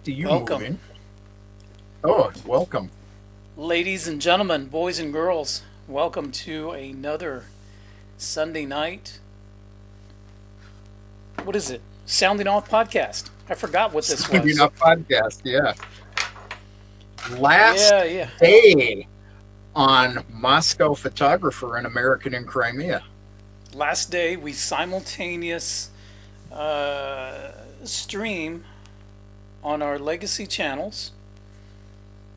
To you Welcome, moving. Oh, welcome. ladies and gentlemen, boys and girls. Welcome to another Sunday night. What is it? Sounding Off podcast. I forgot what this Sounding was. Up podcast. Yeah. Yeah, Last yeah. day on Moscow Photographer in American in Crimea. Last day we simultaneous stream on our legacy channels.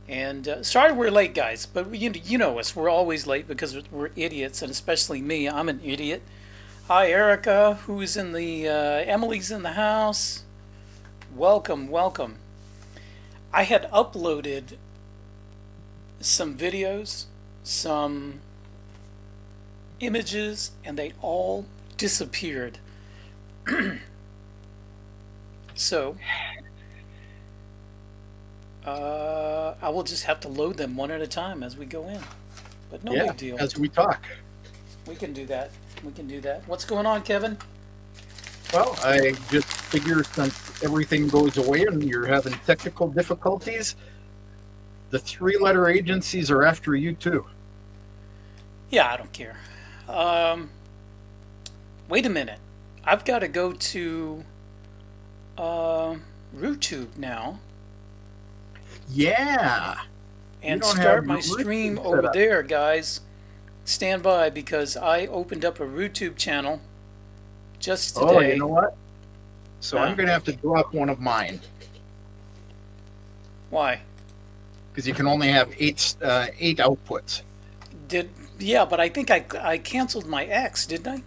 And sorry we're late, guys, but you know us. We're always late because we're idiots, and especially me. I'm an idiot. Hi, Erica, who's in the Emily's in the house. Welcome, welcome. I had uploaded some videos, some images, and they all disappeared. So I will just have to load them one at a time as we go in. But no Yeah, big deal. as we talk. We can do that. We can do that. What's going on, Kevin? Well, I just figure since everything goes away and you're having technical difficulties, the three-letter agencies are after you too. Yeah, I don't care. Um, Wait a minute. I've got to go to uh, RooTube now Yeah. You and don't have start my stream routine set over up. there, guys. Stand by because I opened up a RooTube channel just Oh, you today. know what? So I'm Huh? going to have to drop one of mine Why? because you can only have eight outputs. Did Yeah, but I think I canceled my X, didn't I?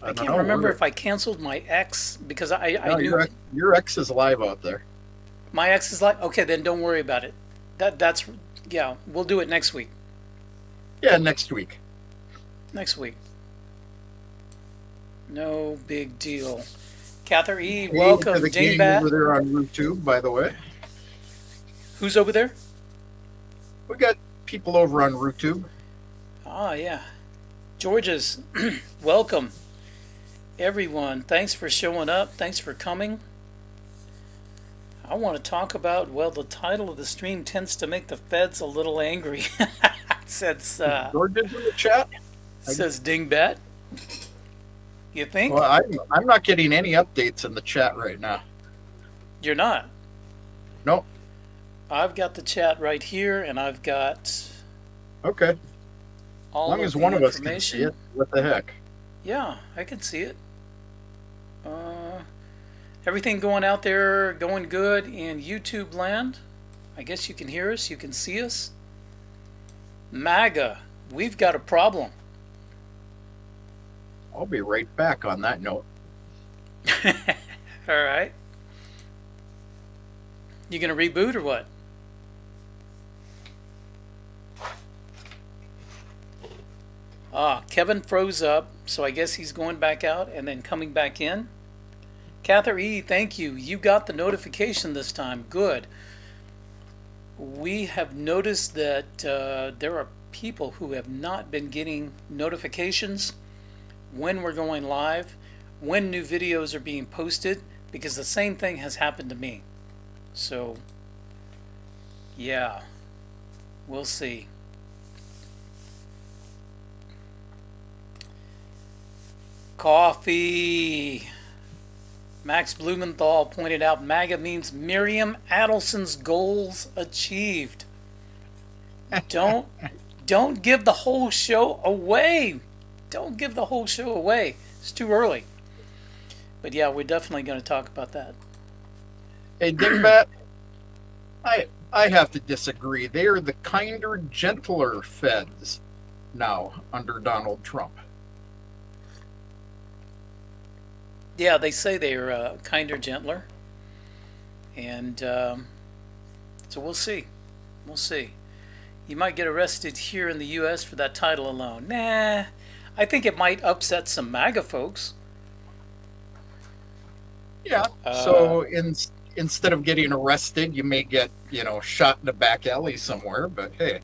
I I don't can't know. remember if I canceled my X because I No, knew your X is live out there. my X is like, okay, then don't worry about it. That's yeah, we'll do it next week. Yeah, next week. Next week. No big deal. Cather E, Hey to welcome. the gang Dingbat, over there on YouTube, by the way. who's over there? We got people over on YouTube. Ah, yeah. George's, welcome. Everyone, thanks for showing up. Thanks for coming. I want to talk about, well, the title of the stream tends to make the feds a little angry. says, George is in the chat. I, says Dingbat. You well, think? I'm not getting any updates in the chat right now. You're not. Nope. I've got the chat right here, and I've got Okay. As all long of as the one of us can see information. it, what the heck? Yeah, I can see it. Everything going out there, going good in YouTube land. I guess you can hear us, you can see us. MAGA, we've got a problem. I'll be right back on that note. All right. You gonna reboot or what? Ah, Kevin froze up, so I guess he's going back out and then coming back in. Cather E, thank you. You got the notification this time. Good. We have noticed that there are people who have not been getting notifications when we're going live, when new videos are being posted, because the same thing has happened to me. So, yeah, we'll see. Coffee. Max Blumenthal pointed out MAGA means Miriam Adelson's goals achieved. Don't don't give the whole show away. Don't give the whole show away. It's too early. But yeah, we're definitely going to talk about that. Hey, Dingbat, I have to disagree. They are the kinder, gentler feds now under Donald Trump. Yeah, they say they're kinder, gentler, and so we'll see. We'll see. You might get arrested here in the U.S. for that title alone. Nah, I think it might upset some MAGA folks. Yeah. Uh, So instead of getting arrested, you may get shot in a back alley somewhere. But hey,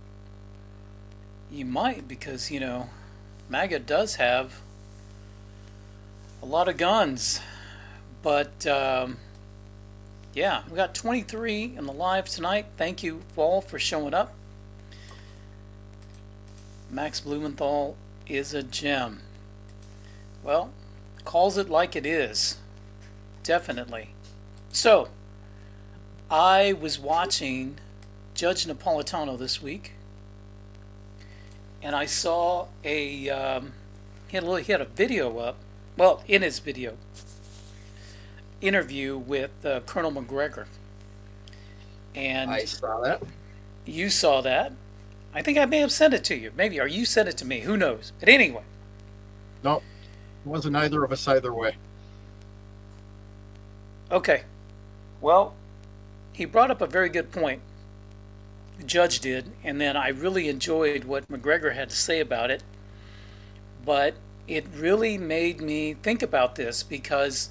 you might because MAGA does have a lot of guns. But yeah, we got 23 in the live tonight. Thank you all for showing up. Max Blumenthal is a gem. Well, calls it like it is. Definitely. So, I was watching Judge Napolitano this week, and I saw he had a video up, well, in his video, interview with Colonel McGregor. And I saw that. you saw that. I think I may have sent it to you. Maybe, or you sent it to me. Who knows? But anyway. No, it wasn't either of us either way. Okay. Well, he brought up a very good point. The judge did, and then I really enjoyed what McGregor had to say about it. But it really made me think about this because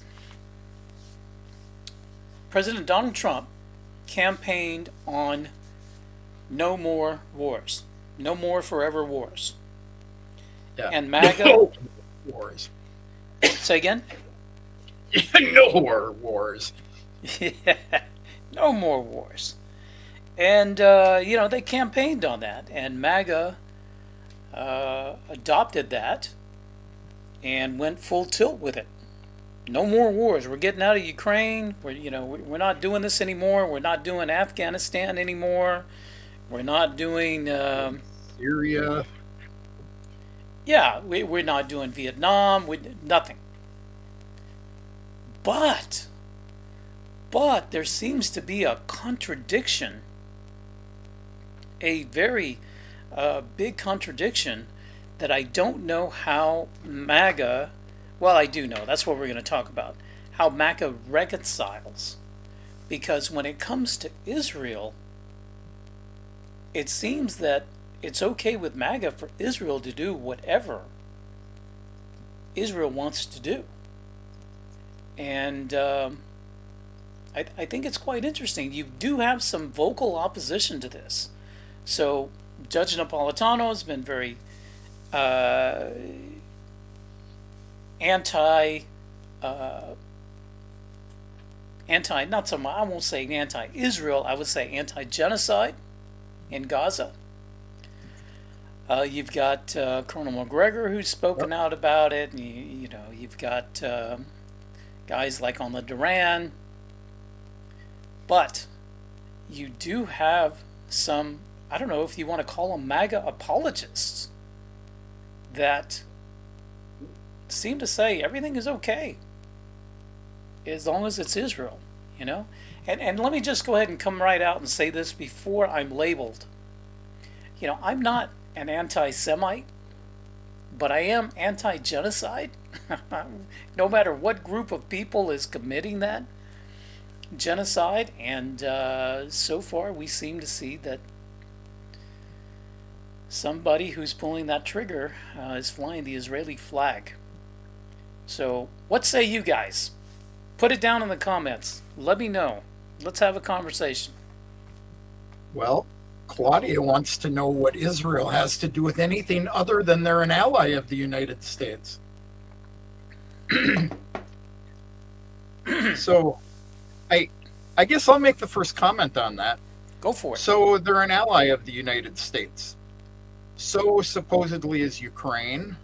President Donald Trump campaigned on no more wars, no more forever wars. Yeah. And MAGA. No wars. Say again? No more wars. Yeah, no more wars. And, they campaigned on that, and MAGA adopted that and went full tilt with it. No more wars. We're getting out of Ukraine. We're not doing this anymore. We're not doing Afghanistan anymore. We're not doing Syria. Yeah, we're not doing Vietnam. Nothing. But there seems to be a contradiction, a very big contradiction that I don't know how MAGA, well, I do know, that's what we're going to talk about, how MAGA reconciles. Because when it comes to Israel, it seems that it's okay with MAGA for Israel to do whatever Israel wants to do. And I think it's quite interesting. You do have some vocal opposition to this. So Judge Napolitano has been very not so much, I won't say anti-Israel, I would say anti-genocide in Gaza. You've got Colonel McGregor who's spoken out about it. And you've got guys like on the Duran. But you do have some, I don't know if you want to call them MAGA apologists, that seem to say everything is okay as long as it's Israel, And let me just go ahead and come right out and say this before I'm labeled. I'm not an anti-Semite, but I am anti-genocide. No matter what group of people is committing that genocide, and so far we seem to see that somebody who's pulling that trigger is flying the Israeli flag. So what say you guys? Put it down in the comments. Let me know. Let's have a conversation. Well, Claudia wants to know what Israel has to do with anything other than they're an ally of the United States. So I guess I'll make the first comment on that. Go for it. So they're an ally of the United States. So supposedly is Ukraine.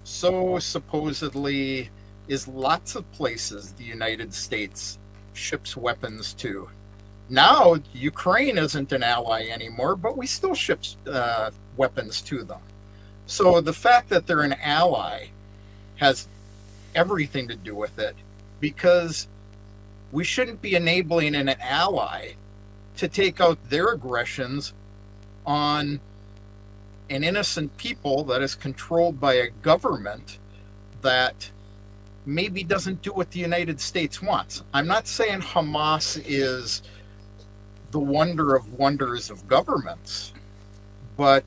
So supposedly is lots of places the United States ships weapons to. Now Ukraine isn't an ally anymore, but we still ship weapons to them. So the fact that they're an ally has everything to do with it, because we shouldn't be enabling an ally to take out their aggressions on an innocent people that is controlled by a government that maybe doesn't do what the United States wants. I'm not saying Hamas is the wonder of wonders of governments, but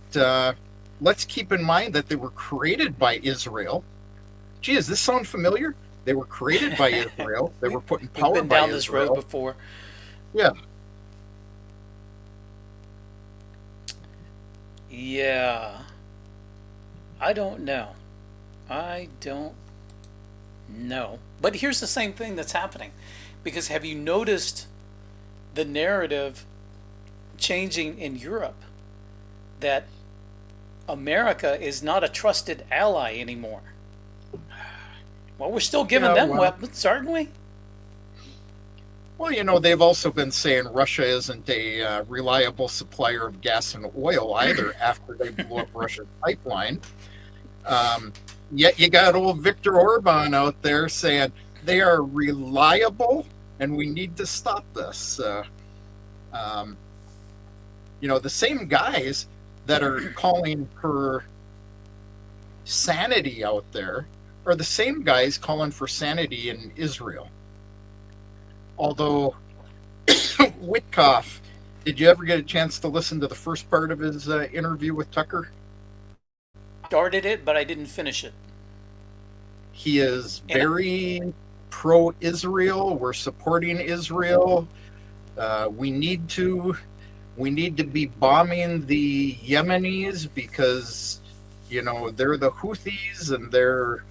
let's keep in mind that they were created by Israel. Gee, does this sound familiar? They were created by Israel. They were put in power by Israel. We've been down this road before. Yeah. Yeah. I don't know. No. But here's the same thing that's happening. Because have you noticed the narrative changing in Europe that America is not a trusted ally anymore? Well, we're still giving Yeah, them well, weapons, aren't we? well, they've also been saying Russia isn't a reliable supplier of gas and oil either after they blew up Russia's pipeline. Yet you got old Viktor Orban out there saying they are reliable and we need to stop this. Um, the same guys that are calling for sanity out there are the same guys calling for sanity in Israel. Although Witkoff, did you ever get a chance to listen to the first part of his interview with Tucker? Started it, but I didn't finish it. He is very pro-Israel. We're supporting Israel. We need to be bombing the Yemenis because they're the Houthis and they're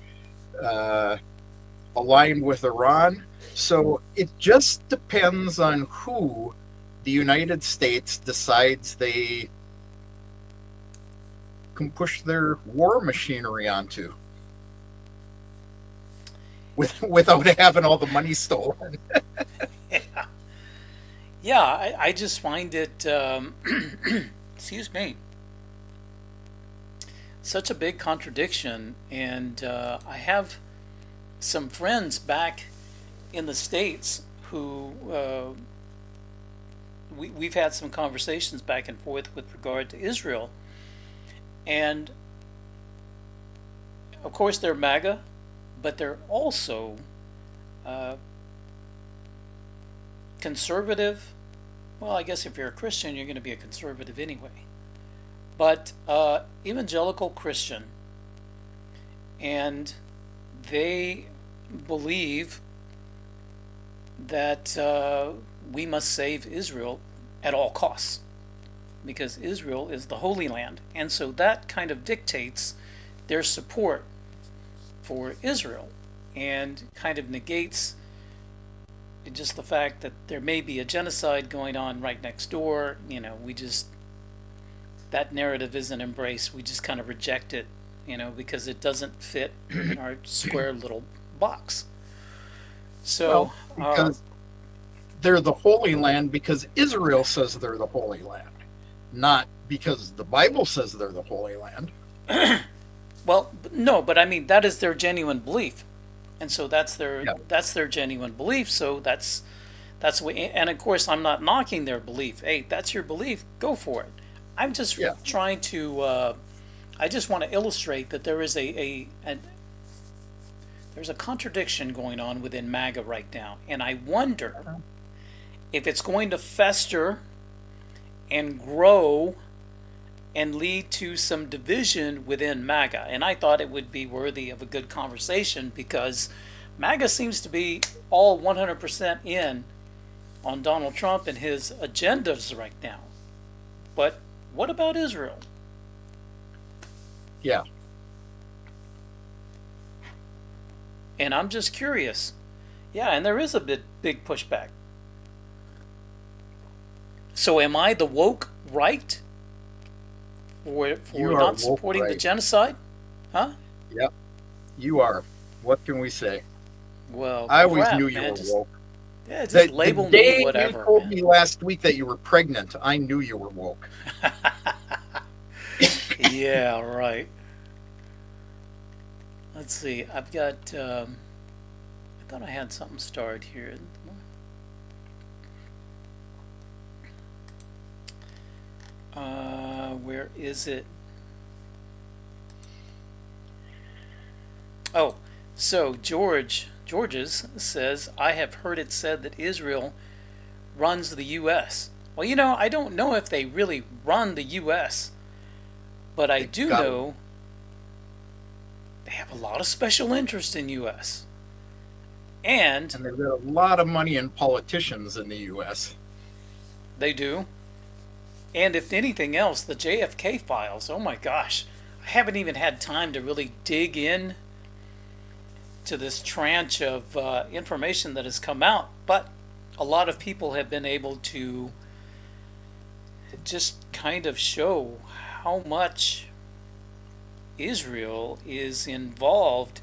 aligned with Iran. So it just depends on who the United States decides they can push their war machinery onto without having all the money stolen. Yeah, I just find it, excuse me, such a big contradiction. And I have some friends back in the States who we've had some conversations back and forth with regard to Israel. And of course, they're MAGA, but they're also conservative. Well, I guess if you're a Christian, you're going to be a conservative anyway. But evangelical Christian. And they believe that we must save Israel at all costs, because Israel is the Holy Land. And so that kind of dictates their support for Israel and kind of negates just the fact that there may be a genocide going on right next door. That narrative isn't embraced. We just kind of reject it, because it doesn't fit in our square little box. So, because they're the Holy Land because Israel says they're the Holy Land, not because the Bible says they're the Holy Land. Well, no, but I mean that is their genuine belief, and so that's their genuine belief. So that's what, and of course I'm not knocking their belief. Hey, that's your belief. Go for it. I'm just trying to. I just want to illustrate that there is there's a contradiction going on within MAGA right now, and I wonder if it's going to fester and grow and lead to some division within MAGA. And I thought it would be worthy of a good conversation, because MAGA seems to be all 100% in on Donald Trump and his agendas right now. But what about Israel? Yeah. And I'm just curious. Yeah, and there is a big pushback. So am I the woke right for not supporting the genocide? Huh? Yep. You are. What can we say? Well, I always knew you were woke. Yeah, just label me whatever. You told me last week that you were pregnant, I knew you were woke. Yeah, right. Let's see. I've got. I thought I had something starred here. Where is it? Oh, so George's says, I have heard it said that Israel runs the U.S. Well, I don't know if they really run the U.S., but I do know they have a lot of special interest in U.S. And they've got a lot of money in politicians in the U.S. They do. And if anything else, the JFK files, oh my gosh, I haven't even had time to really dig in to this tranche of information that has come out, but a lot of people have been able to just kind of show how much Israel is involved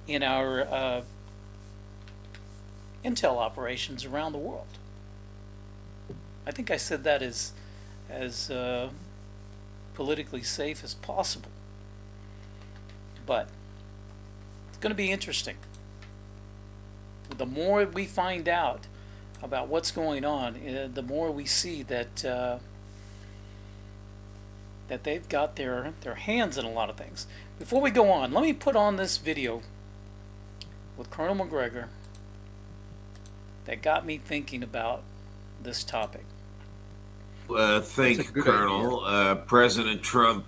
in our intel operations around the world. I think I said that as politically safe as possible. But it's going to be interesting. The more we find out about what's going on, the more we see that that they've got their hands in a lot of things. Before we go on, let me put on this video with Colonel McGregor that got me thinking about this topic. Thank you, Colonel. President Trump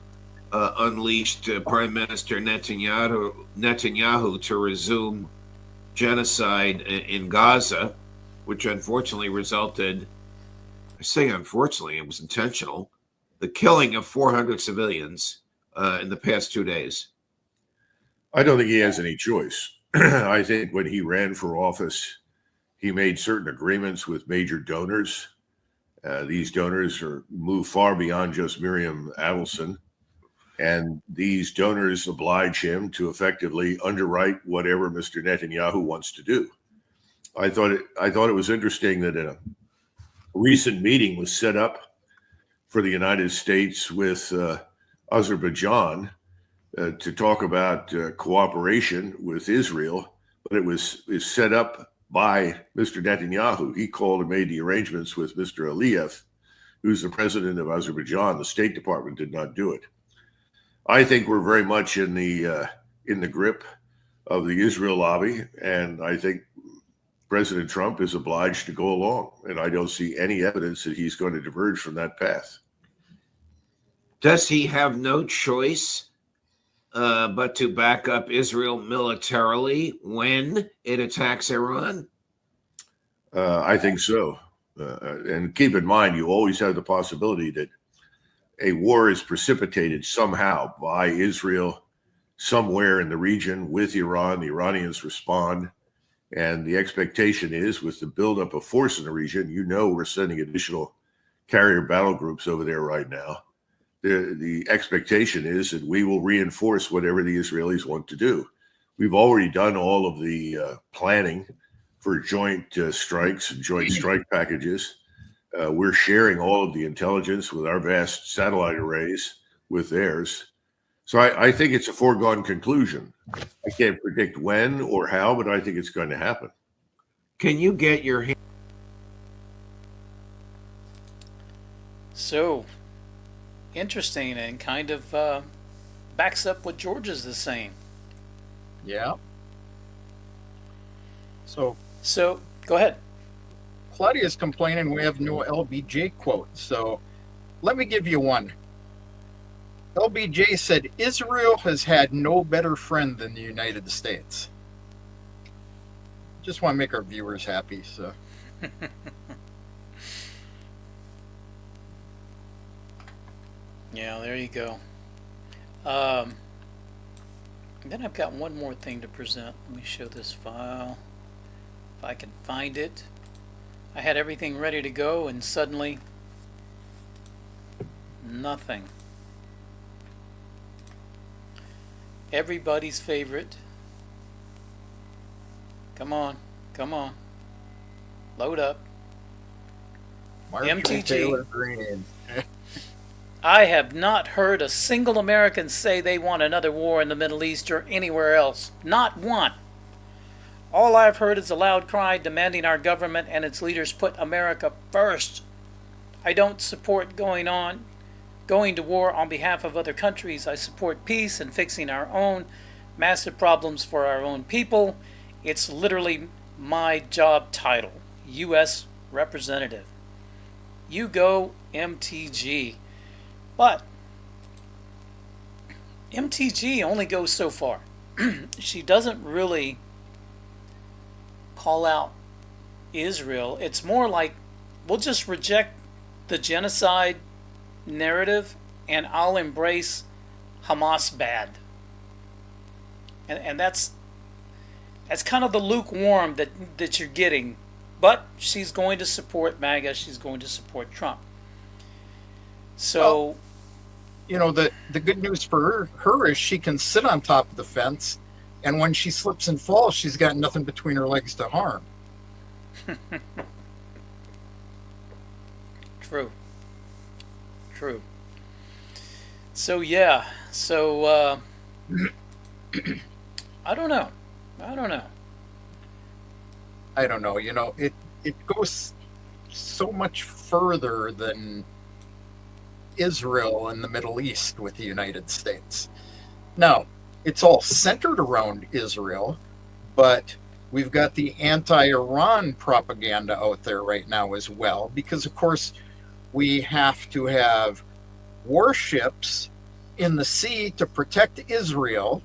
unleashed Prime Minister Netanyahu to resume genocide in Gaza, which unfortunately resulted, I say unfortunately, it was intentional, the killing of 400 civilians in the past 2 days. I don't think he has any choice. I think when he ran for office, he made certain agreements with major donors. These donors move far beyond just Miriam Adelson, and these donors oblige him to effectively underwrite whatever Mr. Netanyahu wants to do. I thought it was interesting that a recent meeting was set up for the United States with Azerbaijan to talk about cooperation with Israel, but it was set up by Mr. Netanyahu. He called and made the arrangements with Mr. Aliyev, who's the president of Azerbaijan. The State Department did not do it. I think we're very much in the grip of the Israel lobby, and I think President Trump is obliged to go along, and I don't see any evidence that he's going to diverge from that path. Does he have no choice but to back up Israel militarily when it attacks Iran? I think so. And keep in mind, you always have the possibility that a war is precipitated somehow by Israel somewhere in the region with Iran. The Iranians respond. And the expectation is, with the buildup of force in the region, we're sending additional carrier battle groups over there right now. The expectation is that we will reinforce whatever the Israelis want to do. We've already done all of the planning for joint strikes and joint strike packages. We're sharing all of the intelligence with our vast satellite arrays with theirs. So I think it's a foregone conclusion. I can't predict when or how, but I think it's going to happen. Can you get your hand? So, interesting, and kind of backs up what George is saying. Yeah. So go ahead. Claudia's complaining we have no LBJ quote. So let me give you one. LBJ said, Israel has had no better friend than the United States. Just want to make our viewers happy. So. Yeah, there you go. Then I've got one more thing to present. Let me show this file. If I can find it. I had everything ready to go, and suddenly nothing. Everybody's favorite. Come on. Load up. Marjorie MTG. Taylor Greene. I have not heard a single American say they want another war in the Middle East or anywhere else. Not one. All I've heard is a loud cry demanding our government and its leaders put America first. I don't support going to war on behalf of other countries. I support peace and fixing our own massive problems for our own people. It's literally my job title, U.S. Representative. You go, MTG. But MTG only goes so far. She doesn't really call out Israel. It's more like, we'll just reject the genocide narrative and I'll embrace Hamas bad. And that's That's kind of the lukewarm that you're getting. But she's going to support MAGA. She's going to support Trump. So, the good news for her is she can sit on top of the fence, and when she slips and falls, she's got nothing between her legs to harm. True. So yeah. So I don't know. It goes so much further than Israel and the Middle East with the United States. Now, it's all centered around Israel, but we've got the anti-Iran propaganda out there right now as well, because of course we have to have warships in the sea to protect Israel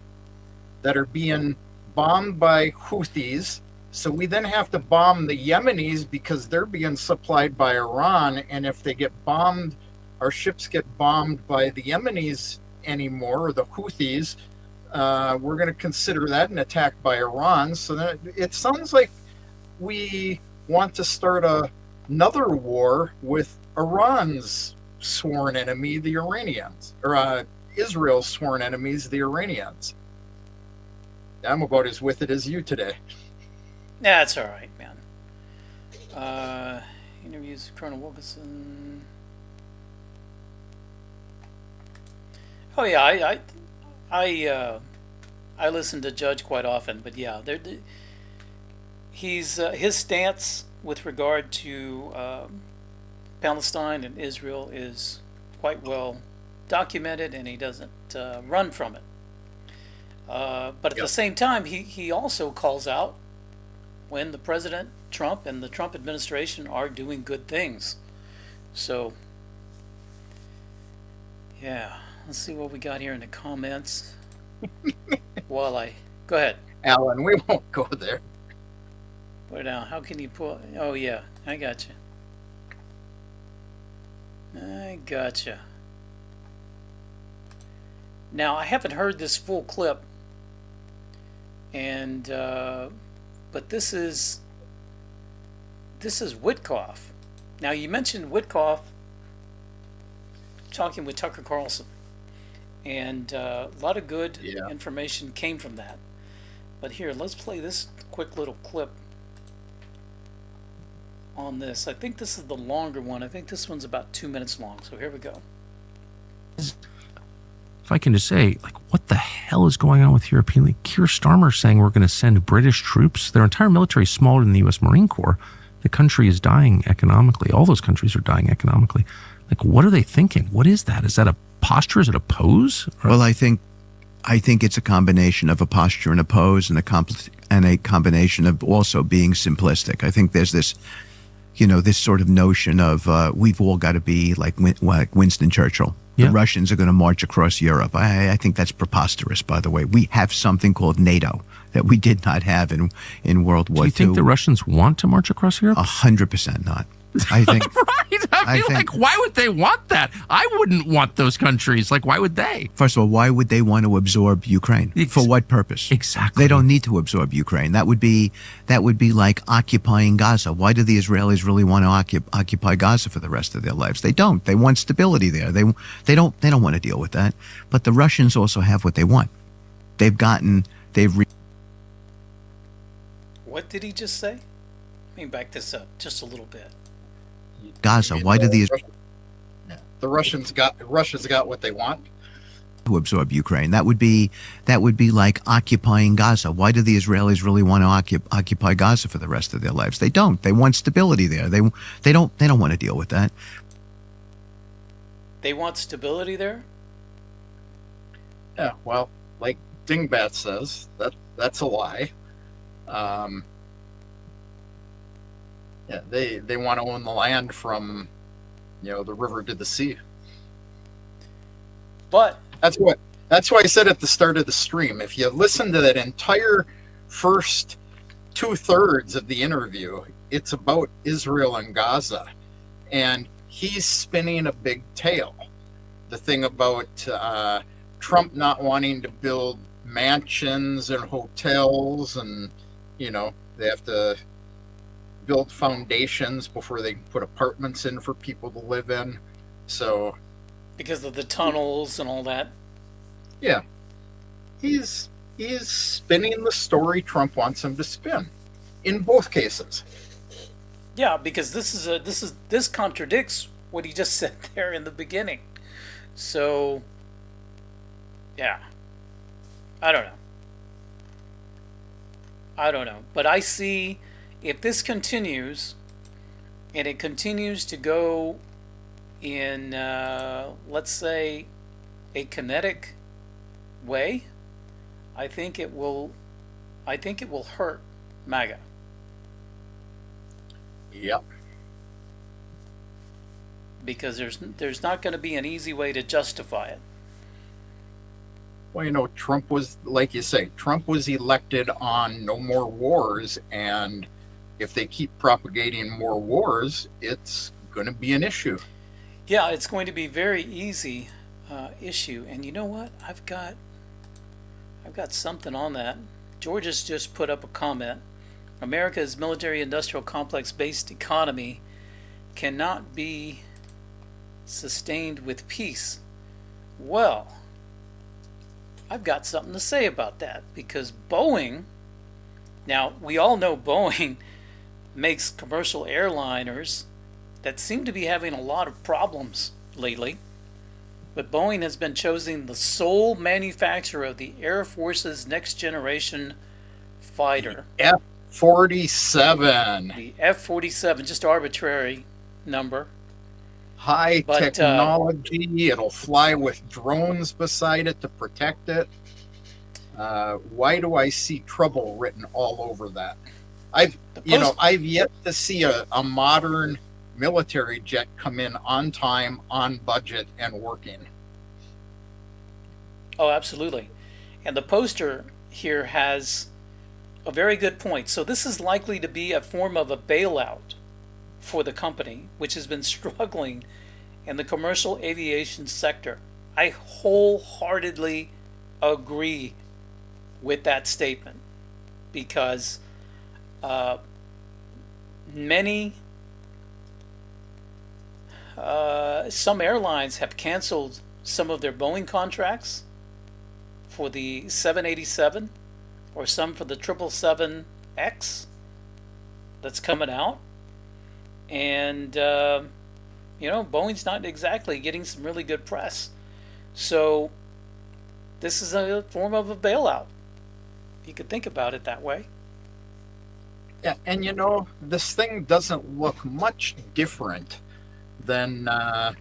that are being bombed by Houthis. So we then have to bomb the Yemenis because they're being supplied by Iran. And if they get bombed, our ships get bombed by the Yemenis anymore, or the Houthis, we're going to consider that an attack by Iran. So that it sounds like we want to start another war with Iran's sworn enemy, the Iranians, or Israel's sworn enemies, the Iranians. I'm about as with it as you today. That's all right, man. Interviews with Colonel Wilkinson. Oh yeah, I listen to Judge quite often, but yeah, he's his stance with regard to Palestine and Israel is quite well documented, and he doesn't run from it. But at the same time, he also calls out when the President Trump and the Trump administration are doing good things. So, yeah, let's see what we got here in the comments. Go ahead. Alan, we won't go there. Put it down. How can you pull? Oh yeah, I got you. Now I haven't heard this full clip, and but this is Witkoff. Now you mentioned Witkoff talking with Tucker Carlson, and a lot of good information came from that. But here, let's play this quick little clip on this. I think this is the longer one. I think this one's about 2 minutes long. So here we go. If I can just say, what the hell is going on with European League? Keir Starmer saying we're going to send British troops. Their entire military is smaller than the U.S. Marine Corps. The country is dying economically. All those countries are dying economically. What are they thinking? What is that? Is that a posture? Is it a pose? Well, I think it's a combination of a posture and a pose, and a combination of also being simplistic. I think there's this, this sort of notion of we've all got to be like Winston Churchill. The Russians are going to march across Europe. I think that's preposterous, by the way. We have something called NATO that we did not have in World War II. Do you think the Russians want to march across Europe? 100% not. I think right. I think why would they want that? I wouldn't want those countries. Why would they? First of all, why would they want to absorb Ukraine? For what purpose? Exactly. They don't need to absorb Ukraine. That would be like occupying Gaza. Why do the Israelis really want to occupy Gaza for the rest of their lives? They don't. They want stability there. They don't want to deal with that. But the Russians also have what they want. What did he just say? Let me back this up just a little bit. Gaza. Why do Russia's got what they want? To absorb Ukraine? That would be like occupying Gaza. Why do the Israelis really want to occupy Gaza for the rest of their lives? They don't. They want stability there. They don't want to deal with that. They want stability there? Yeah, well, like Dingbat says, that's a lie. Yeah, they want to own the land from, the river to the sea. But that's why I said at the start of the stream, if you listen to that entire first 2/3 of the interview, it's about Israel and Gaza, and he's spinning a big tale. The thing about Trump not wanting to build mansions and hotels and You know, they have to build foundations before they can put apartments in for people to live in. So, Because of the tunnels and all that. yeah, he's spinning the story Trump wants him to spin in both cases. Yeah, because this contradicts what he just said there in the beginning. So, yeah, I don't know. But I see if this continues, and it continues to go in, let's say, a kinetic way, I think it will hurt MAGA. Yep. Because there's not going to be an easy way to justify it. Well, you know, Trump was, like you say, Trump was elected on no more wars, and if they keep propagating more wars, it's going to be an issue. Yeah, it's going to be very easy issue. And you know what? I've got something on that. George has just put up a comment. America's military-industrial complex-based economy cannot be sustained with peace. Well, I've got something to say about that, because Boeing, now we all know Boeing makes commercial airliners that seem to be having a lot of problems lately, but Boeing has been chosen the sole manufacturer of the Air Force's next generation fighter. F-47. The F-47, just arbitrary number. High technology. It'll fly with drones beside it to protect it. Why do I see trouble written all over that? I've yet to see a modern military jet come in on time, on budget, and working. Oh, absolutely. And the poster here has a very good point. So this is likely to be a form of a bailout for the company, which has been struggling in the commercial aviation sector. I wholeheartedly agree with that statement, because some airlines have canceled some of their Boeing contracts for the 787, or some for the 777X that's coming out. And, Boeing's not exactly getting some really good press. So this is a form of a bailout. You could think about it that way. Yeah, and this thing doesn't look much different than the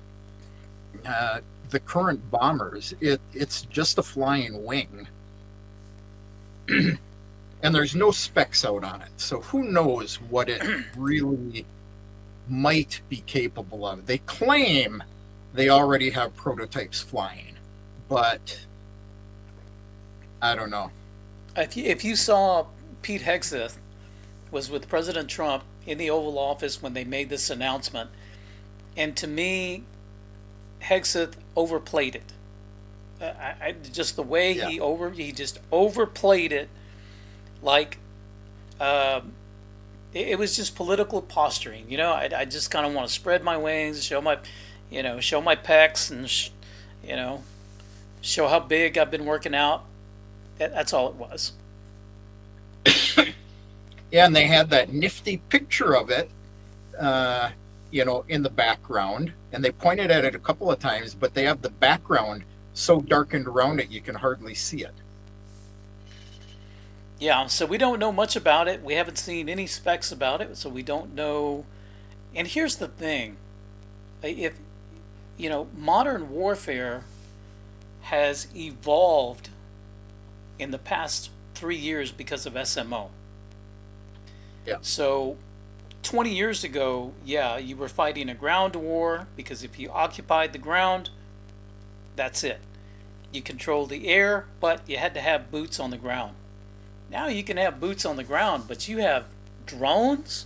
current bombers. It's just a flying wing. And there's no specs out on it. So who knows what it really might be capable of. They claim they already have prototypes flying, but I don't know. If you saw Pete Hegseth was with President Trump in the Oval Office when they made this announcement, and to me, Hegseth overplayed it. Just the way he just overplayed it, like it was just political posturing. I just kind of want to spread my wings, show my pecs, and show how big I've been working out. That's all it was. Yeah, and they had that nifty picture of it, in the background, and they pointed at it a couple of times, but they have the background so darkened around it you can hardly see it. Yeah, so we don't know much about it. We haven't seen any specs about it, so we don't know. And here's the thing. If, modern warfare has evolved in the past 3 years because of SMO. Yeah. So 20 years ago, you were fighting a ground war, because if you occupied the ground, that's it. You controlled the air, but you had to have boots on the ground. Now you can have boots on the ground, but you have drones?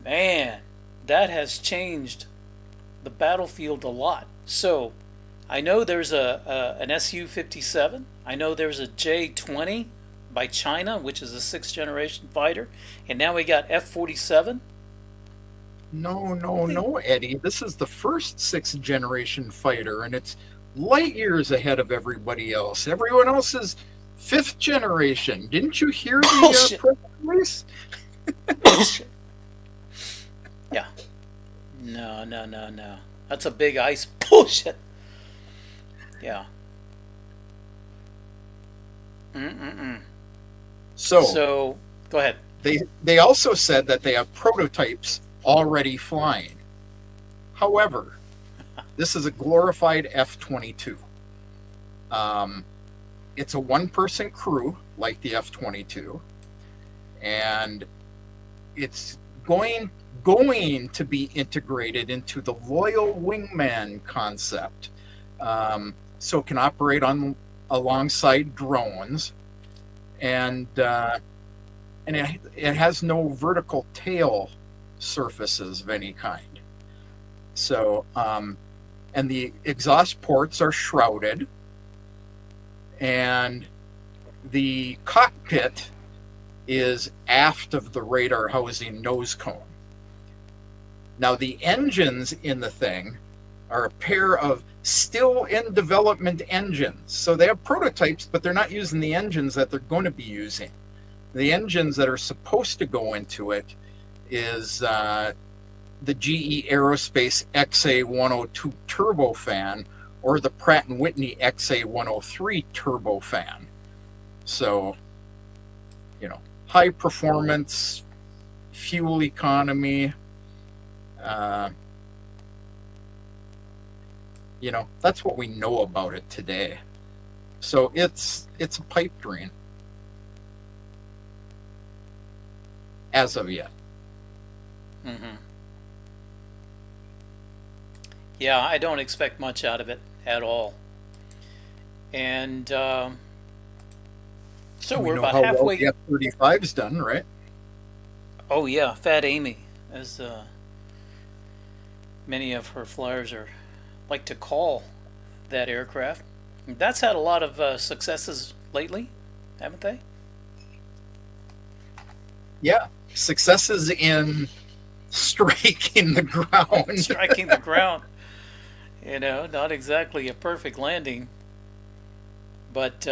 Man, that has changed the battlefield a lot. So I know there's an Su-57. I know there's a J-20 by China, which is a 6th-generation fighter, and now we got F-47. No, Eddie. This is the first 6th-generation fighter, and it's light years ahead of everybody else. Everyone else is 5th generation. Didn't you hear the press release? Yeah. No. That's a big ice bullshit. Yeah. So go ahead. They also said that they have prototypes already flying. However, this is a glorified F-22. It's a one-person crew like the F-22, and it's going to be integrated into the loyal wingman concept, so it can operate alongside drones, and it has no vertical tail surfaces of any kind. So, and the exhaust ports are shrouded, and the cockpit is aft of the radar housing nose cone. Now, the engines in the thing are a pair of still in development engines. So they have prototypes, but they're not using the engines that they're going to be using. The engines that are supposed to go into it is the GE Aerospace XA102 turbofan or the Pratt & Whitney XA103 turbofan. So, high performance, fuel economy, that's what we know about it today. So it's a pipe dream as of yet. Yeah, I don't expect much out of it at all. And so we're about halfway. The F-35's done, right? Oh yeah, Fat Amy, as many of her flyers like to call that aircraft. That's had a lot of successes lately, haven't they? Yeah, successes in striking the ground. Striking the ground. Not exactly a perfect landing, but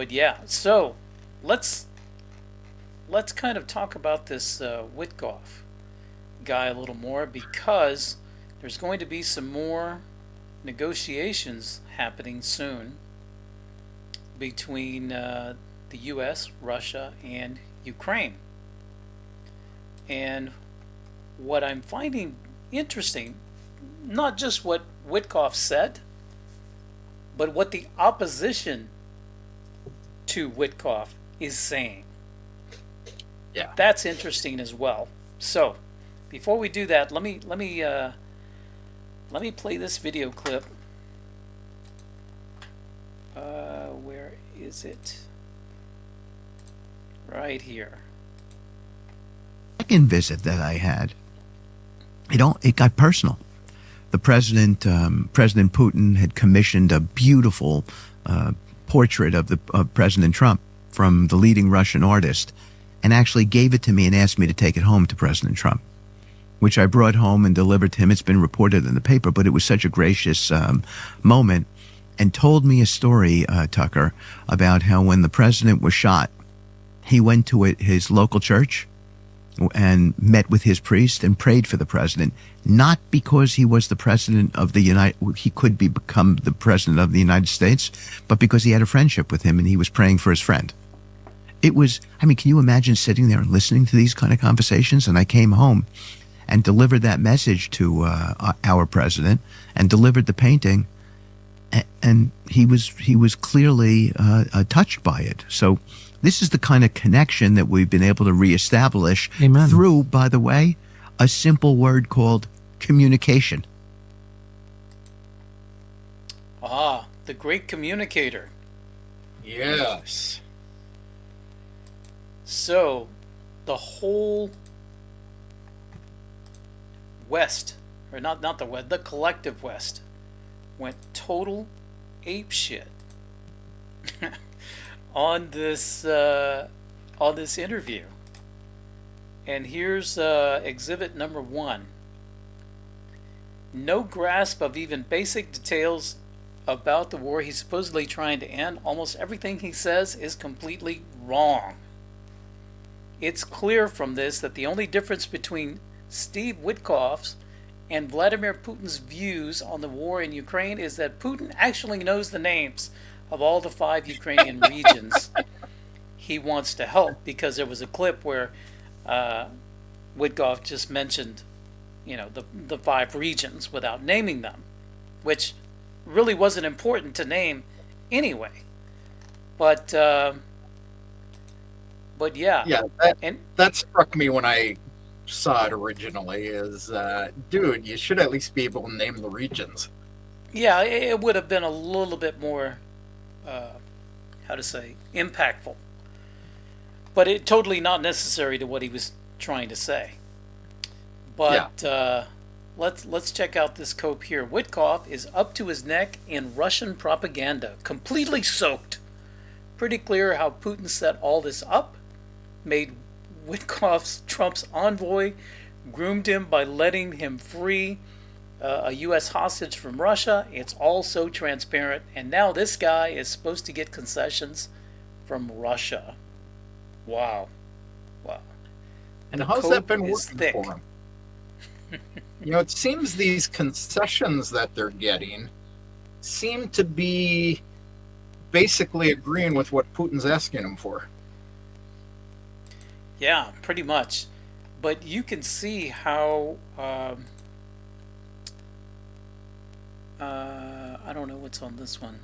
yeah. So let's kind of talk about this Witkoff guy a little more, because there's going to be some more negotiations happening soon between the U.S., Russia, and Ukraine. And what I'm finding interesting, not just what Witkoff said, but what the opposition to Witkoff is saying. Yeah, that's interesting as well. So, before we do that, let me play this video clip. Where is it? Right here. Second visit that I had, it got personal. The President Putin had commissioned a beautiful portrait of President Trump from the leading Russian artist, and actually gave it to me and asked me to take it home to President Trump, which I brought home and delivered to him. It's been reported in the paper, but it was such a gracious moment, and told me a story, Tucker, about how when the president was shot, he went to his local church and met with his priest and prayed for the president, not because he was the president of he could become the president of the United States, but because he had a friendship with him and he was praying for his friend. It was, can you imagine sitting there and listening to these kind of conversations? And I came home and delivered that message to our president and delivered the painting, and he was clearly touched by it. So this is the kind of connection that we've been able to reestablish. Amen. Through, by the way, a simple word called communication. Ah, the great communicator. Yes. So, the whole West, or not the West, the collective West, went total apeshit on this interview. And here's exhibit number 1. No grasp of even basic details about the war he's supposedly trying to end. Almost everything he says is completely wrong. It's clear from this that the only difference between Steve Witkoff's and Vladimir Putin's views on the war in Ukraine is that Putin actually knows the names of all the 5 Ukrainian regions he wants to help, because there was a clip where Witkoff just mentioned, the 5 regions without naming them, which really wasn't important to name anyway. But yeah. Yeah, that struck me when I saw it originally. Is dude, you should at least be able to name the regions. Yeah, it would have been a little bit more, impactful. But it totally not necessary to what he was trying to say. But let's check out this cope here. Witkoff is up to his neck in Russian propaganda, completely soaked. Pretty clear how Putin set all this up, made Witkoff Trump's envoy, groomed him by letting him free a U.S. hostage from Russia. It's all so transparent. And now this guy is supposed to get concessions from Russia. Wow. And The how's that cope been is working thick. for him? It seems these concessions that they're getting seem to be basically agreeing with what Putin's asking him for. Yeah, pretty much. But you can see how I don't know what's on this one.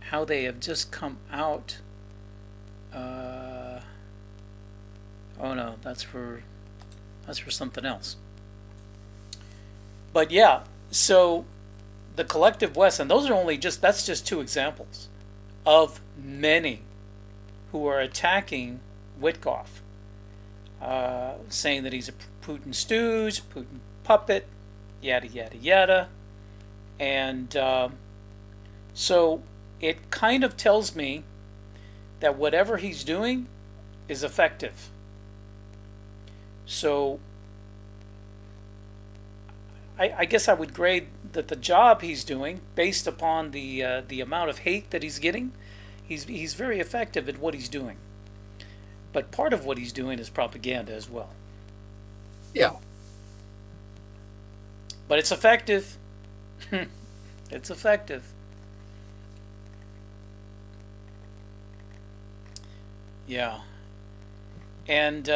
How they have just come out. Oh no, that's for something else. But yeah, so the collective West, and those are that's just 2 examples of many who are attacking Witkoff, saying that he's a Putin stooge, Putin puppet, yada yada yada. And so it kind of tells me that whatever he's doing is effective. So I guess I would grade that the job he's doing, based upon the amount of hate that he's getting, he's very effective at what he's doing. But part of what he's doing is propaganda as well. Yeah. But it's effective. It's effective. Yeah. And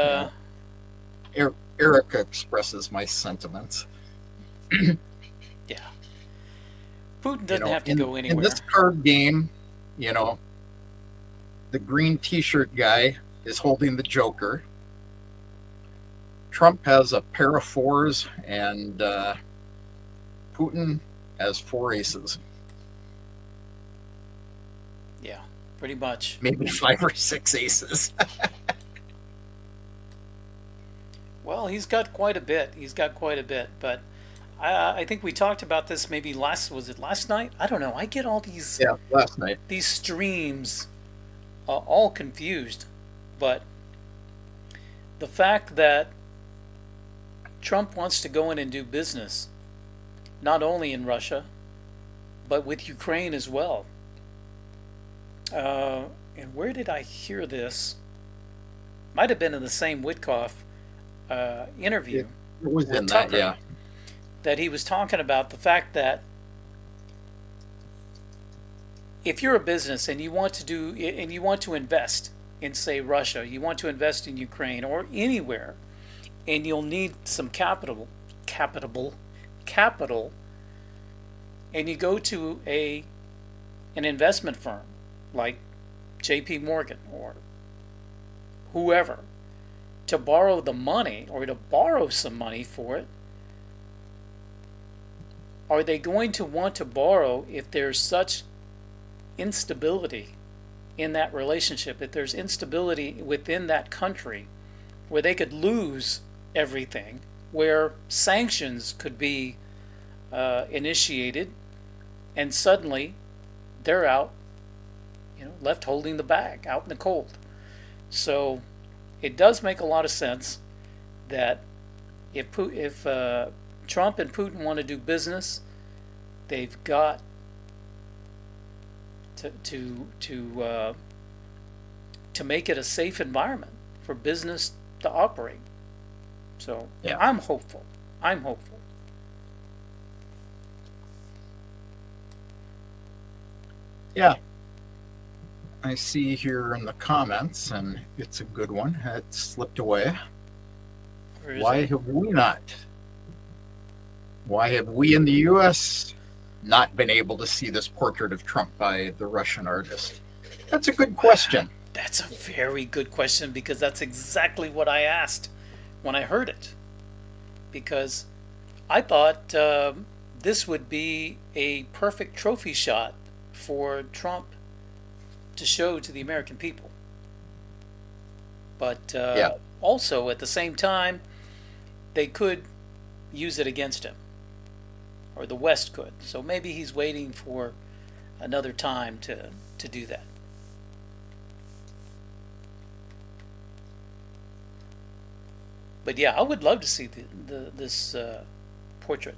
Erica expresses my sentiments. yeah. Putin doesn't have to go anywhere. In this card game, the green t-shirt guy is holding the Joker. Trump has a pair of 4s, and Putin has 4 aces. Yeah, pretty much. Maybe 5 or 6 aces. Well, he's got quite a bit. But I think we talked about this maybe last night? I don't know. I get all these last night. These streams all confused. But the fact that Trump wants to go in and do business, not only in Russia, but with Ukraine as well. And where did I hear this? Might have been in the same Witkoff interview. It was in that, yeah. That he was talking about the fact that if you're a business and you want to invest in, say, Russia, you want to invest in Ukraine or anywhere, and you'll need some capital, and you go to an investment firm like J.P. Morgan or whoever to borrow the money or to borrow some money for it, are they going to want to borrow if there's such instability in that relationship, if there's instability within that country where they could lose everything, where sanctions could be initiated and suddenly they're out left holding the bag out in the cold. So it does make a lot of sense that if Trump and Putin want to do business, they've got to make it a safe environment for business to operate. So Yeah. I'm hopeful. Yeah. I see here in the comments, and it's a good one. It slipped away. Where is Why it? have we not? Why have we in the U.S. not been able to see this portrait of Trump by the Russian artist? That's a good question. That's a very good question, because that's exactly what I asked when I heard it. Because I thought this would be a perfect trophy shot for Trump to show to the American people. But Yeah. also at the same time, they could use it against him, or the West could. So maybe he's waiting for another time to do that. But yeah, I would love to see this portrait.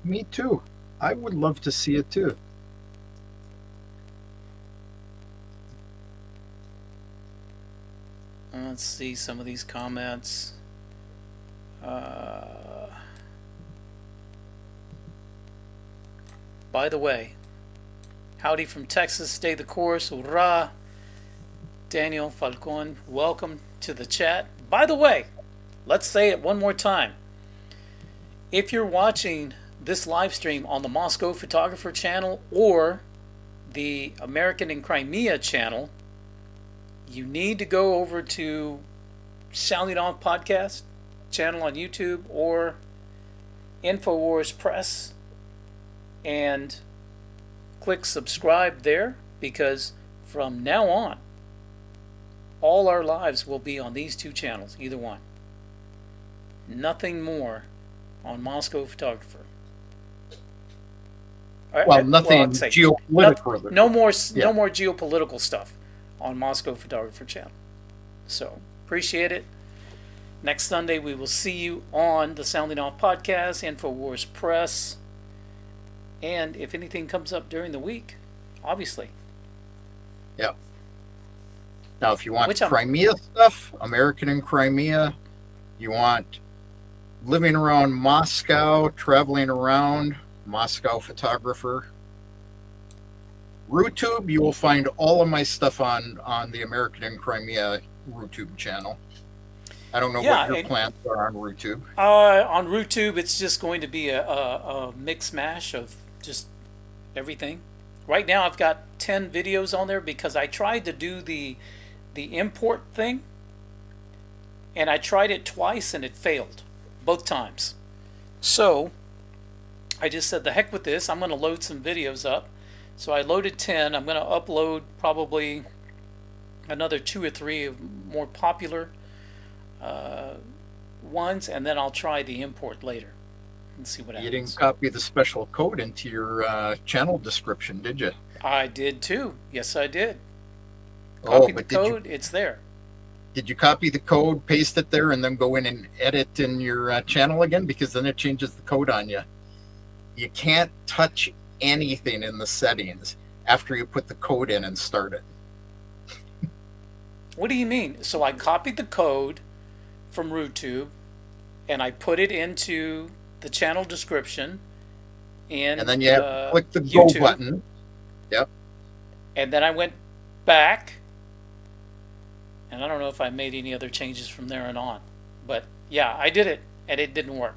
Me too. I would love to see it too. Let's see some of these comments. By the way, howdy from Texas, stay the course, hurrah. Daniel Falcon, welcome to the chat. By the way, let's say it one more time. If you're watching this live stream on the Moscow Photographer channel or the American in Crimea channel, you need to go over to Sounding Off Podcast channel on YouTube or InfoWars Press and click subscribe there, because from now on, all our lives will be on these two channels, either one. Nothing more on Moscow Photographer. Well, nothing I'd say geopolitical. no more Yeah. geopolitical stuff on Moscow Photographer channel. So appreciate it. Next Sunday we will see you on the Sounding Off Podcast, InfoWars Press, and if anything comes up during the week, obviously. Yeah. Now, if you want Which I'm- Crimea stuff, American in Crimea, you want living around Moscow, traveling around, Moscow Photographer. RooTube, you will find all of my stuff on the American in Crimea RooTube channel. I don't know Yeah, what your plans are on RooTube. On RooTube, it's just going to be a mix mash of just everything. Right now, I've got 10 videos on there because I tried to do the import thing, and I tried it twice and it failed both times. So I just said, the heck with this, I'm going to load some videos up. So I loaded 10. I'm going to upload probably another 2 or 3 of more popular ones, and then I'll try the import later and see what You happens. didn't copy the special code into your channel description, did you? I did too. Yes, I did. Oh, Copy the but did you code. It's there. Did you copy the code, paste it there, and then go in and edit in your channel again? Because then it changes the code on you. You can't touch anything in the settings after you put the code in and start it. What do you mean? So I copied the code from RooTube and I put it into the channel description And then you have to click the go YouTube. button. Yep. And then I went back, and I don't know if I made any other changes from there and on, but yeah, I did it and it didn't work.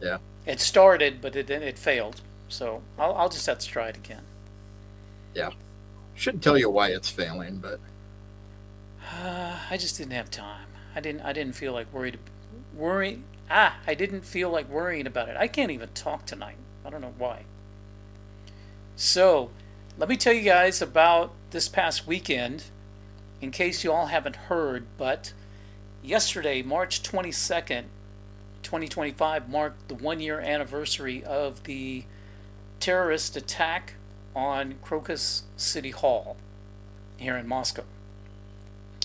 Yeah. It started, but it failed. So I'll just have to try it again. Yeah. Shouldn't tell you why it's failing, but I just didn't have time. I didn't feel like I didn't feel like worrying about it. I can't even talk tonight. I don't know why. So, let me tell you guys about this past weekend, in case you all haven't heard, but yesterday, March 22nd, 2025, marked the 1-year anniversary of the terrorist attack on Crocus City Hall here in Moscow.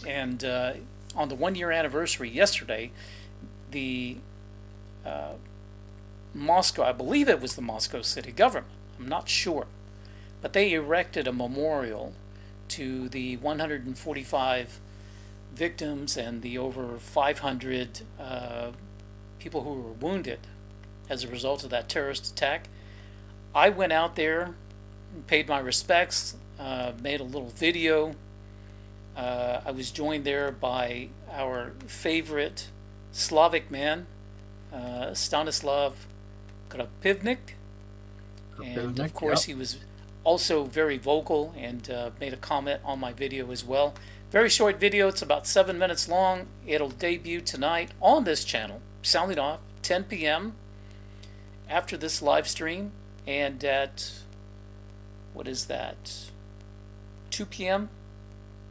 And on the 1 year anniversary yesterday, the Moscow, I believe it was the Moscow city government, I'm not sure, but they erected a memorial to the 145 victims and the over 500 people who were wounded as a result of that terrorist attack. I went out there, paid my respects, made a little video. I was joined there by our favorite Slavic man, Stanislav Krapivnik. And of course, he was also very vocal and made a comment on my video as well. Very short video, it's about 7 minutes long. It'll debut tonight on this channel, sounding off 10 p.m. after this live stream, and at, what is that, 2 p.m.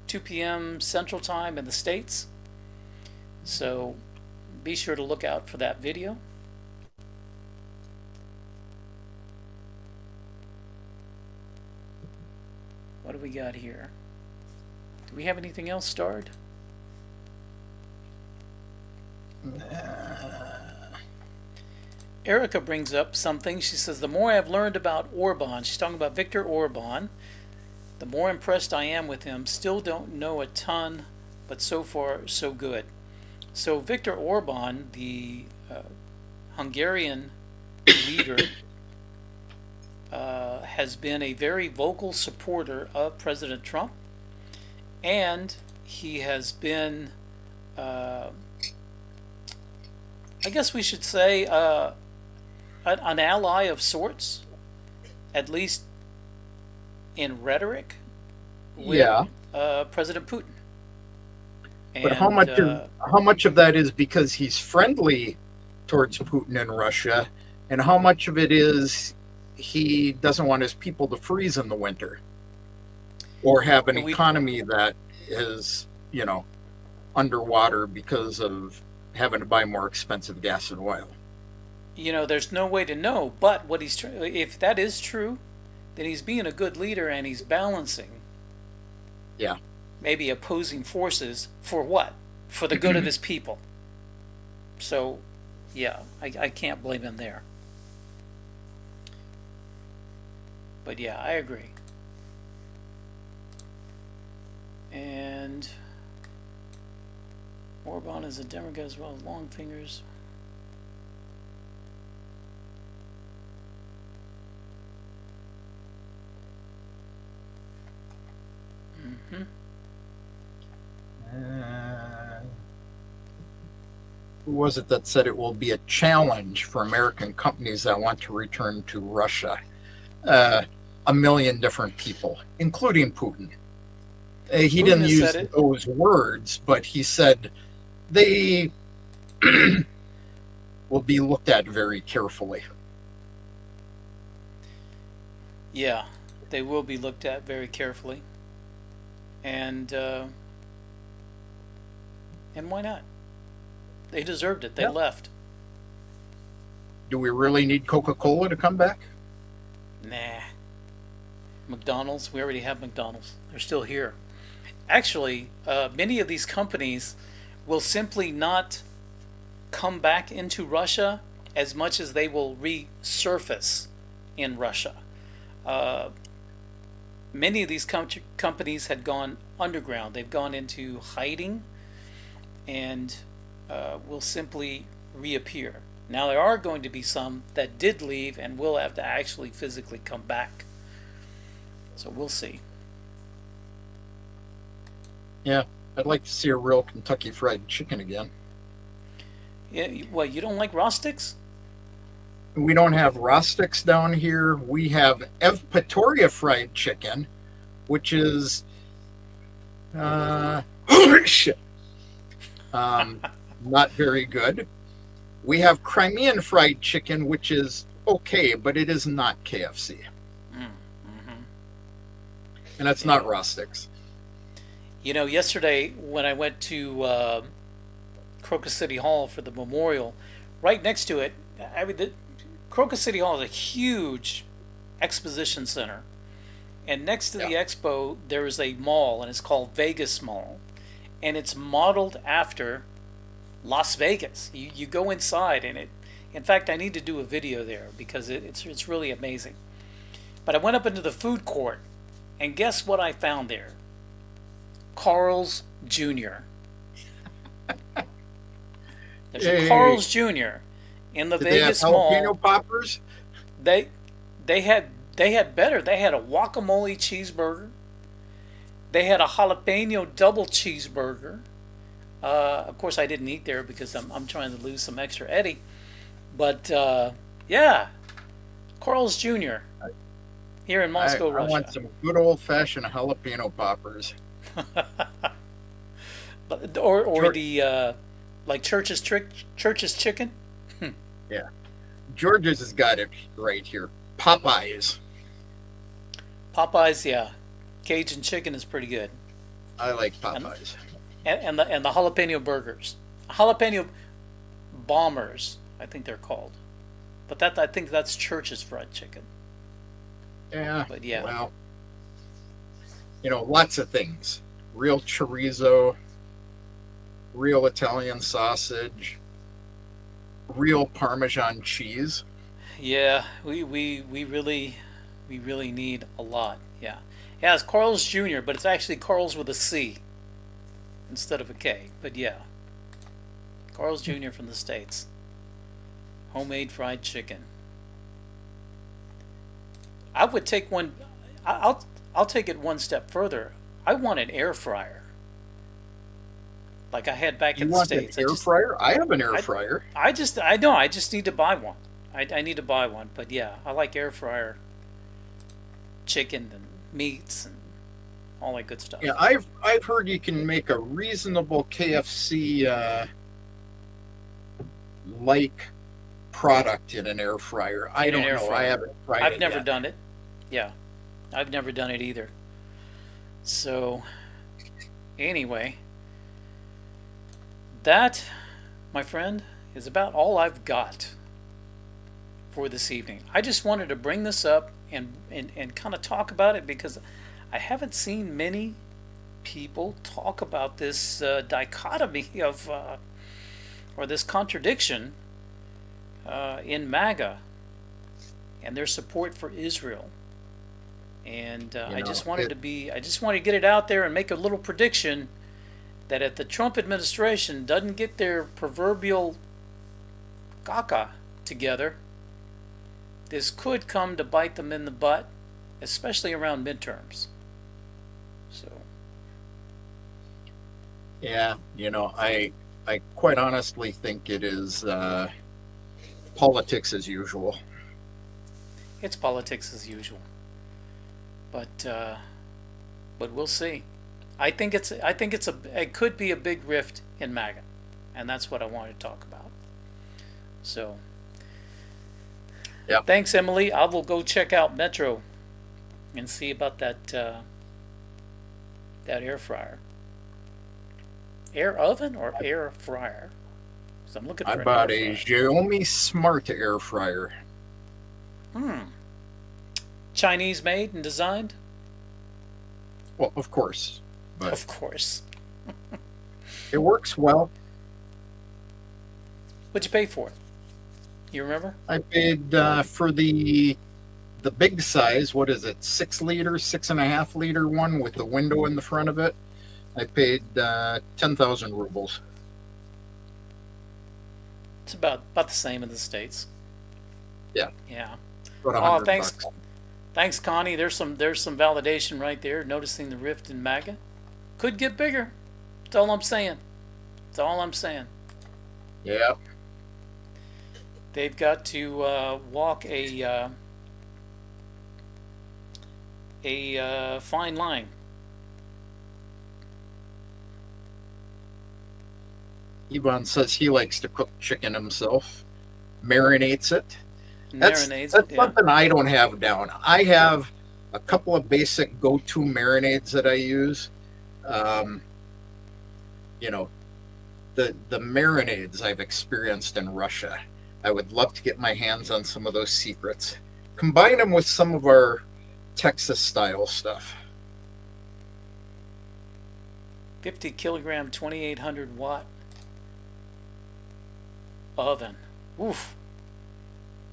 2 p.m. Central Time in the States. So be sure to look out for that video. What do we got here? Do we have anything else starred? Erica brings up something. She says, the more I've learned about Orban, she's talking about Viktor Orban, the more impressed I am with him. Still don't know a ton, but so far, so good. So Viktor Orban, the Hungarian leader, has been a very vocal supporter of President Trump, and he has been, I guess we should say, an ally of sorts, at least in rhetoric, with President Putin. But how much of that is because he's friendly towards Putin and Russia, and how much of it is he doesn't want his people to freeze in the winter or have an economy that is, underwater because of having to buy more expensive gas and oil? There's no way to know, but if that is true, then he's being a good leader and he's balancing. Yeah. Maybe opposing forces for what? For the good of his people. So, yeah, I can't blame him there. But yeah, I agree. And Orban is a Democrat as well as long fingers. Who was it that said it will be a challenge for American companies that want to return to Russia? A million different people, including Putin. He didn't use those words, but he said they will be looked at very carefully. Yeah, they will be looked at very carefully. And why not? They deserved it. They left. Do we really need Coca-Cola to come back? Nah. McDonald's, we already have McDonald's. They're still here. Actually, many of these companies will simply not come back into Russia as much as they will resurface in Russia. Many of these companies had gone underground. They've gone into hiding and will simply reappear. Now, there are going to be some that did leave and will have to actually physically come back. So we'll see. Yeah, I'd like to see a real Kentucky Fried Chicken again. Yeah, what, you don't like Rostiks? We don't have Rostiks down here. We have Evpatoria Fried Chicken, which is shit. Not very good. We have Crimean Fried Chicken, which is okay, but it is not KFC. And it's not Rostiks. Yesterday when I went to Crocus City Hall for the memorial, right next to it, Crocus City Hall is a huge exposition center. And next to the expo, there is a mall, and it's called Vegas Mall. And it's modeled after Las Vegas. You go inside, and in fact, I need to do a video there because it's really amazing. But I went up into the food court, and guess what I found there? Carl's Jr. There's a Carl's Jr. in the Did they have Vegas Mall. jalapeno poppers? They had better. They had a guacamole cheeseburger. They had a jalapeno double cheeseburger. Of course, I didn't eat there because I'm trying to lose some extra Eddie. But yeah, Carl's Jr. here in Moscow, Russia. I want some good old-fashioned jalapeno poppers. or the like Church's chicken. Yeah, George's has got it right here. Popeyes. Popeyes, yeah. Cajun chicken is pretty good. I like Popeyes. And the jalapeno burgers, jalapeno bombers, I think they're called. But I think that's Church's fried chicken. Yeah. But yeah. Well, lots of things. Real chorizo, real Italian sausage, real Parmesan cheese. Yeah, we really need a lot. Yeah. Yeah, it's Carl's Jr., but it's actually Carl's with a C instead of a K. But yeah. Carl's Jr. from the States. Homemade fried chicken. I would take one. I'll take it one step further. I want an air fryer, like I had back in the States. An air fryer? I have an air fryer. I just need to buy one. I need to buy one. But yeah, I like air fryer chicken and meats and all that good stuff. Yeah, I've heard you can make a reasonable KFC like product in an air fryer. I don't know. I haven't tried it. I've never done it. Yeah, I've never done it either. So, anyway, that, my friend, is about all I've got for this evening. I just wanted to bring this up and kind of talk about it because I haven't seen many people talk about this dichotomy of, or this contradiction in MAGA and their support for Israel. And I just wanted to get it out there and make a little prediction that if the Trump administration doesn't get their proverbial caca together, this could come to bite them in the butt, especially around midterms. So. Yeah, I quite honestly think it is politics as usual. It's politics as usual. But we'll see. I think it could be a big rift in MAGA, and that's what I wanted to talk about. So, yeah. Thanks, Emily. I will go check out Metro and see about that air fryer, air oven or air fryer. So I'm looking for. I bought a Xiaomi Smart air fryer. Chinese made and designed? Well, of course. But of course. It works well. What'd you pay for it? You remember? I paid for the big size, what is it, 6 liter, 6.5 liter one with the window in the front of it. I paid 10,000 rubles. It's about the same in the States. Yeah. Yeah. About $100. Thanks. Thanks, Connie. There's some validation right there. Noticing the rift in MAGA could get bigger. That's all I'm saying. Yeah. They've got to walk a fine line. Ivan says he likes to cook chicken himself, marinates it. That's something I don't have down. I have a couple of basic go-to marinades that I use. The marinades I've experienced in Russia. I would love to get my hands on some of those secrets combine them with some of our Texas style stuff. 50 kilogram, 2800 watt oven. Oof.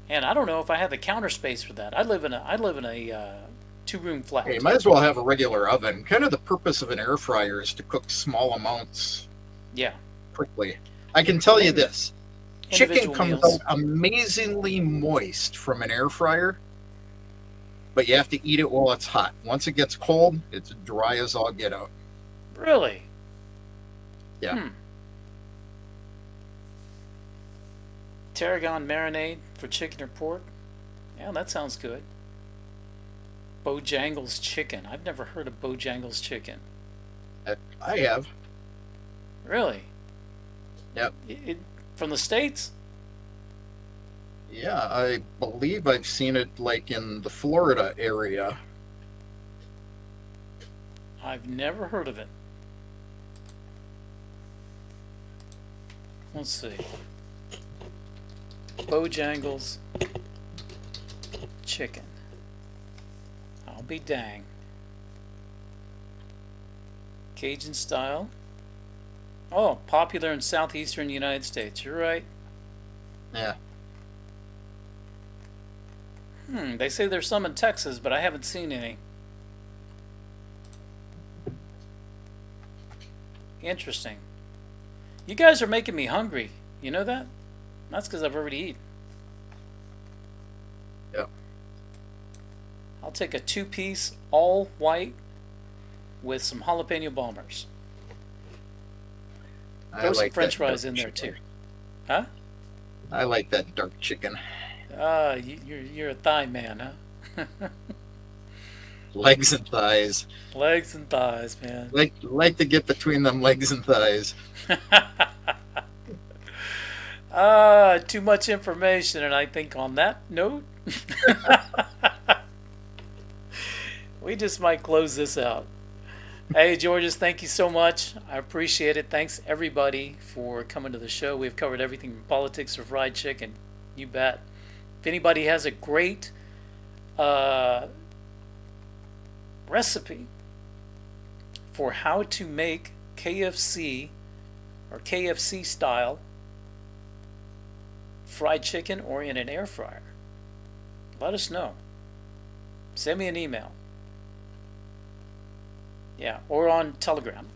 And I don't know if I have the counter space for that. I live in a 2-room flat. Hey, you might as well have a regular oven. Kind of the purpose of an air fryer is to cook small amounts Yeah. quickly. I can tell you this. Chicken Individual comes meals. out amazingly moist from an air fryer, but you have to eat it while it's hot. Once it gets cold, it's dry as all get out. Really? Yeah. Tarragon marinade for chicken or pork. Yeah, that sounds good. Bojangles chicken. I've never heard of Bojangles chicken. I have. Really? Yep. From the States? Yeah, I believe I've seen it like in the Florida area. I've never heard of it. Let's see. Bojangles chicken. I'll be dang. Cajun style. Oh, popular in southeastern United States. You're right. Yeah. They say there's some in Texas, but I haven't seen any. Interesting. You guys are making me hungry. You know that? That's because I've already eaten. Yep. I'll take a 2-piece all white with some jalapeno bombers. Throw some French fries in there too. Huh? I like that dark chicken. You're a thigh man, huh? Legs and thighs. Legs and thighs, man. Like to get between them legs and thighs. Too much information, and I think on that note, we just might close this out. Hey, Georges, thank you so much. I appreciate it. Thanks, everybody, for coming to the show. We've covered everything from politics to fried chicken. You bet. If anybody has a great recipe for how to make KFC or KFC style fried chicken or in an air fryer, let us know. Send me an email. Yeah, or on Telegram.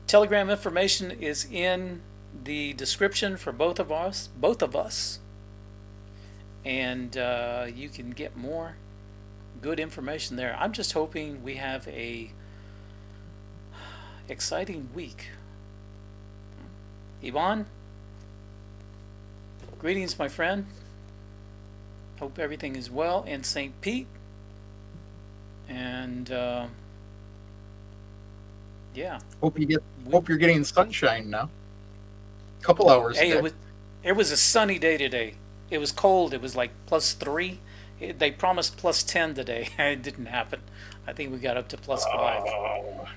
Telegram information is in the description for both of us. And you can get more good information there. I'm just hoping we have a exciting week. Yvonne, greetings, my friend. Hope everything is well in St. Pete. And yeah. Hope you're getting sunshine now. Couple hours. Hey, a day. it was a sunny day today. It was cold. It was like +3. They promised +10 today. It didn't happen. I think we got up to +5.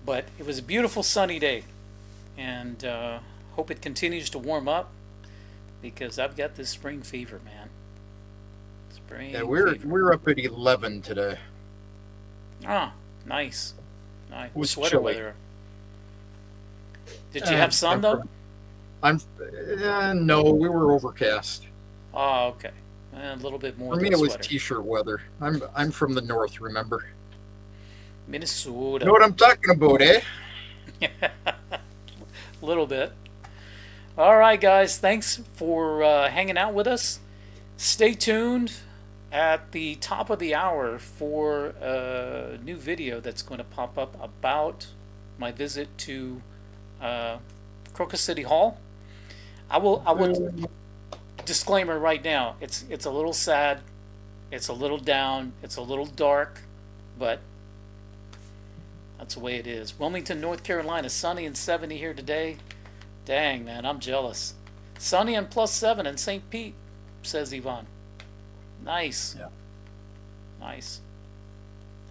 But it was a beautiful sunny day, and hope it continues to warm up because I've got this spring fever, man. Yeah, we're up at 11 today. Ah, nice. It was Sweater chilly. weather. Did you have sun though? No, we were overcast. Oh, okay. A little bit more. For me, than it was sweater. t-shirt weather. I'm from the north, remember? Minnesota. You know what I'm talking about, eh? A little bit. All right, guys. Thanks for hanging out with us. Stay tuned at the top of the hour for a new video that's going to pop up about my visit to Crocus City Hall. I will disclaimer right now. It's a little sad. It's a little down. It's a little dark, but that's the way it is. Wilmington, North Carolina, sunny and 70 here today. Dang, man, I'm jealous. Sunny and +7 in St. Pete, says Yvonne. Nice. Yeah. Nice.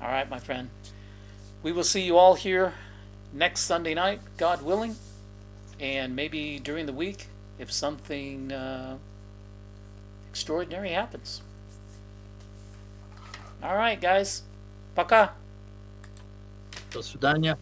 All right, my friend. We will see you all here next Sunday night, God willing, and maybe during the week if something extraordinary happens. All right, guys. Пока. До свидания.